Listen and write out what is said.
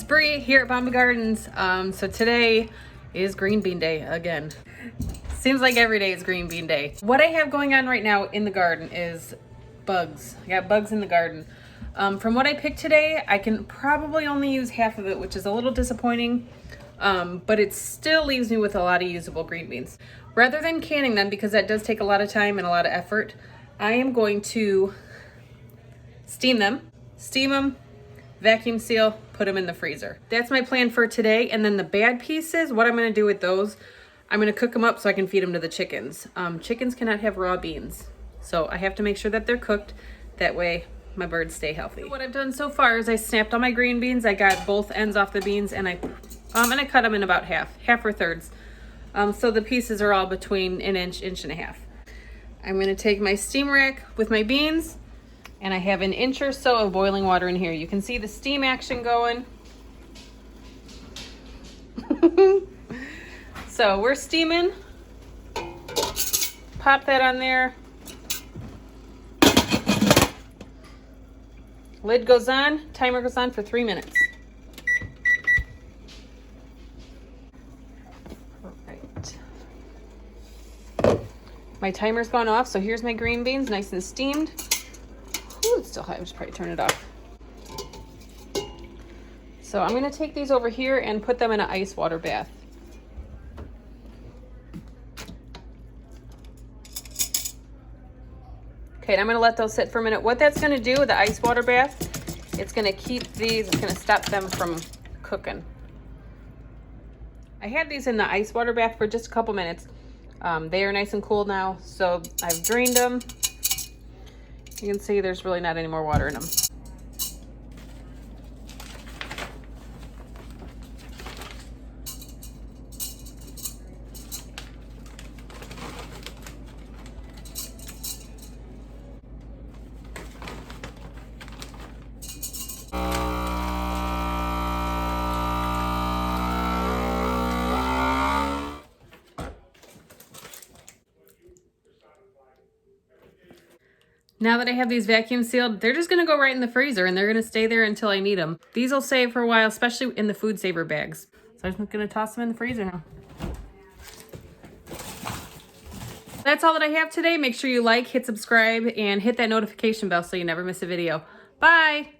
Bree here at Bomba Gardens. So today is green bean day again. Seems like every day is green bean day. What I have going on right now in the garden is bugs. I got bugs in the garden. From what I picked today, I can probably only use half of it, which is a little disappointing, but it still leaves me with a lot of usable green beans. Rather than canning them, because that does take a lot of time and a lot of effort, I am going to steam them, vacuum seal, put them in the freezer. That's my plan for today. And then the bad pieces, what I'm gonna do with those, I'm gonna cook them up so I can feed them to the chickens. Chickens cannot have raw beans, so I have to make sure that they're cooked. That way my birds stay healthy. What I've done so far is I snapped all my green beans. I got both ends off the beans and I cut them in about half or thirds. So the pieces are all between an inch and a half. I'm gonna take my steam rack with my beans, and I have an inch or so of boiling water in here. You can see the steam action going. So we're steaming. Pop that on there. Lid goes on, timer goes on for 3 minutes. Right. My timer's gone off, so here's my green beans, nice and steamed. Ooh, it's still high. I should probably turn it off. So I'm going to take these over here and put them in an ice water bath. Okay, and I'm going to let those sit for a minute. What that's going to do with the ice water bath, it's going to keep these, it's going to stop them from cooking. I had these in the ice water bath for just a couple minutes. They are nice and cool now, so I've drained them. You can see there's really not any more water in them. Now that I have these vacuum sealed, they're just gonna go right in the freezer and they're gonna stay there until I need them. These will save for a while, especially in the food saver bags. So I'm just gonna toss them in the freezer now. That's all that I have today. Make sure you like, hit subscribe, and hit that notification bell so you never miss a video. Bye!